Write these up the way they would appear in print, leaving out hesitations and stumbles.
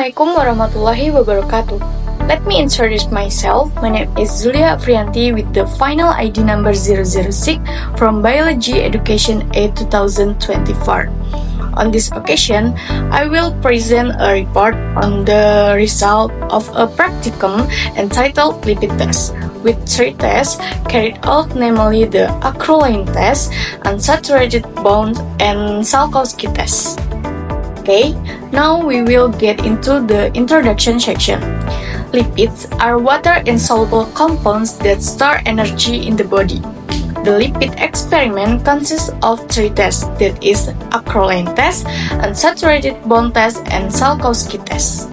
Assalamualaikum warahmatullahi wabarakatuh. Let me introduce myself. My name is Zulia Afrianti with the final ID number 006 from Biology Education A 2024. On this occasion, I will present a report on the result of a practicum entitled lipid test, with 3 tests carried out, namely the acrolein test, unsaturated bond, and Salkowski test. Okay, now we will get into the introduction section. Lipids are water-insoluble compounds that store energy in the body. The lipid experiment consists of 3 tests, that is, acrolein test, unsaturated bond test, and Salkowski test.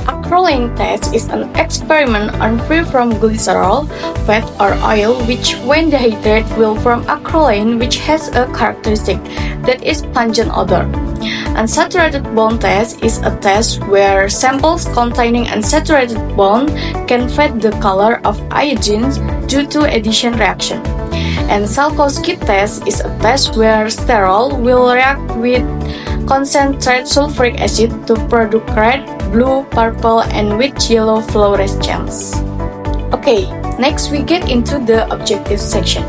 Acrolein test is an experiment on free from glycerol, fat, or oil, which, when dehydrated, will form acrolein, which has a characteristic, that is pungent odor. Unsaturated bond test is a test where samples containing unsaturated bond can fade the color of iodine due to addition reaction. And Salkowski test is a test where sterol will react with concentrated sulfuric acid to produce red, blue, purple, and with yellow fluorescence. Okay, next we get into the objective section.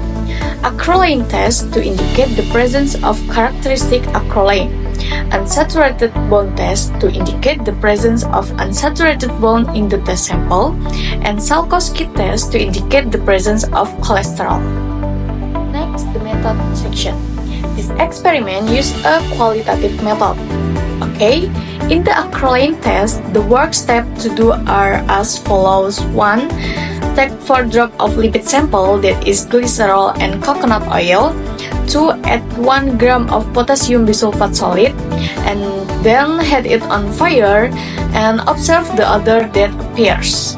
Acrolein test to indicate the presence of characteristic acrolein. Unsaturated bond test to indicate the presence of unsaturated bond in the test sample, and Salkowski test to indicate the presence of cholesterol. Next, the method section. This experiment used a qualitative method. Okay, in the acrolein test, the work steps to do are as follows. 1. Take 4 drops of lipid sample, that is glycerol and coconut oil. 2. Add 1 gram of potassium bisulfate solid, and then heat it on fire and observe the odor that appears.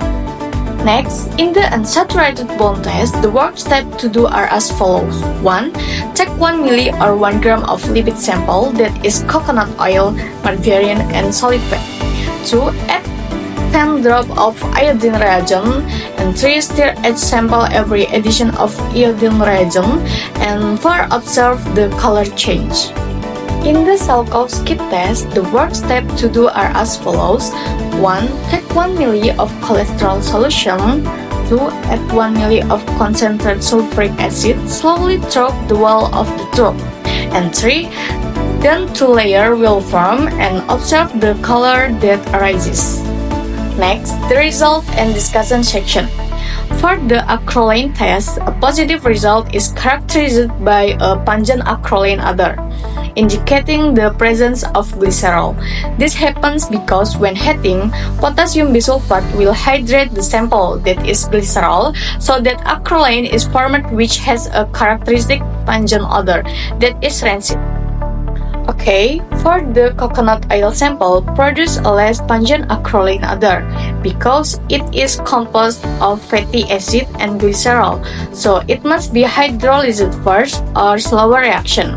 Next, in the unsaturated bond test, the work steps to do are as follows. 1. Take 1 milli or 1 gram of lipid sample, that is coconut oil, margarine, and solid fat. 2. Add 10 drops of iodine reagent, and 3. Stir each sample every addition of iodine reagent, and 4. Observe the color change. In the Salkowski test, the work steps to do are as follows. 1. Take 1 milli of cholesterol solution. 2. Add 1 milli of concentrated sulfuric acid slowly through the wall of the tube. And 3. Then 2 layers will form, and observe the color that arises. Next, the result and discussion section. For the acrolein test, a positive result is characterized by a pungent acrolein odor, indicating the presence of glycerol. This happens because when heating, potassium bisulfate will hydrate the sample, that is glycerol, so that acrolein is formed, which has a characteristic pungent odor, that is rancid. Okay, for the coconut oil sample, produce a less pungent acrolein odor because it is composed of fatty acid and glycerol, so it must be hydrolyzed first or slower reaction.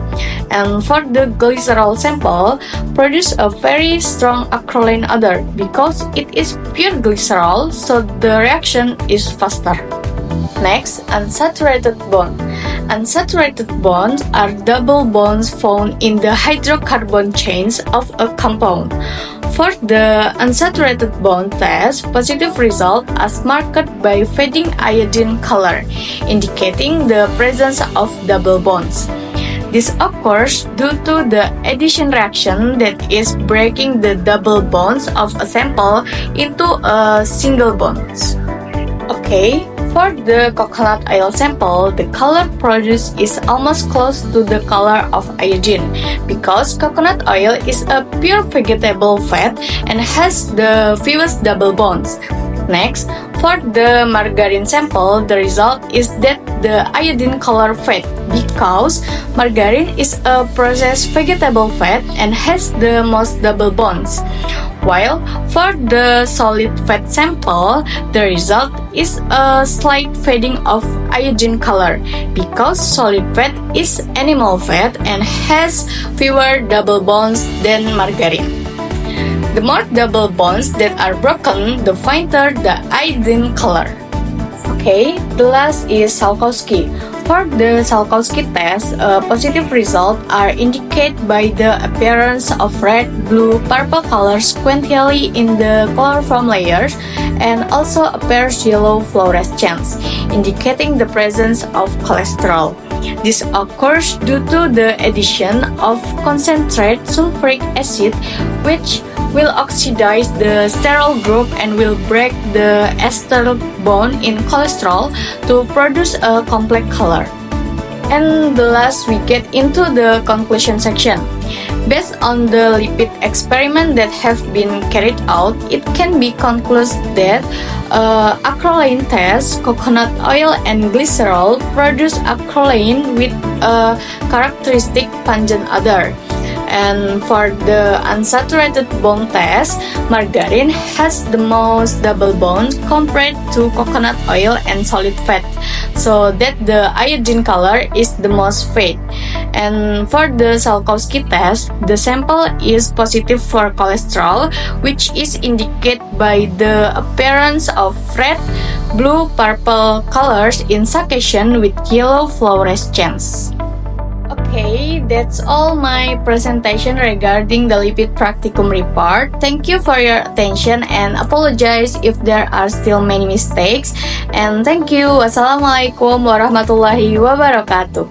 And for the glycerol sample, produce a very strong acrolein odor because it is pure glycerol, so the reaction is faster. Next, unsaturated bond. Unsaturated bonds are double bonds found in the hydrocarbon chains of a compound. For the unsaturated bond test, positive result is marked by fading iodine color, indicating the presence of double bonds. This occurs due to the addition reaction, that is breaking the double bonds of a sample into a single bonds. Okay, for the coconut oil sample, the color produced is almost close to the color of iodine because coconut oil is a pure vegetable fat and has the fewest double bonds. Next, for the margarine sample, the result is that the iodine color fade because margarine is a processed vegetable fat and has the most double bonds. While for the solid fat sample, the result is a slight fading of iodine color because solid fat is animal fat and has fewer double bonds than margarine. The more double bonds that are broken, the fainter the iodine color. Okay, the last is Salkowski. For the Salkowski test, positive results are indicated by the appearance of red, blue, purple colors sequentially in the chloroform layers, and also appears yellow fluorescence, indicating the presence of cholesterol. This occurs due to the addition of concentrated sulfuric acid, which will oxidize the sterol group and will break the ester bond in cholesterol to produce a complex color. And the last, we get into the conclusion section. Based on the lipid experiment that have been carried out, it can be concluded that acrolein test, coconut oil and glycerol produce acrolein with a characteristic pungent odor. And for the unsaturated bond test, margarine has the most double bonds compared to coconut oil and solid fat, so that the iodine color is the most faint. And for the Salkowski test, the sample is positive for cholesterol, which is indicated by the appearance of red, blue, purple colors in succession with yellow fluorescence. Okay, that's all my presentation regarding the lipid practicum report. Thank you for your attention and apologize if there are still many mistakes. And thank you. Wassalamualaikum warahmatullahi wabarakatuh.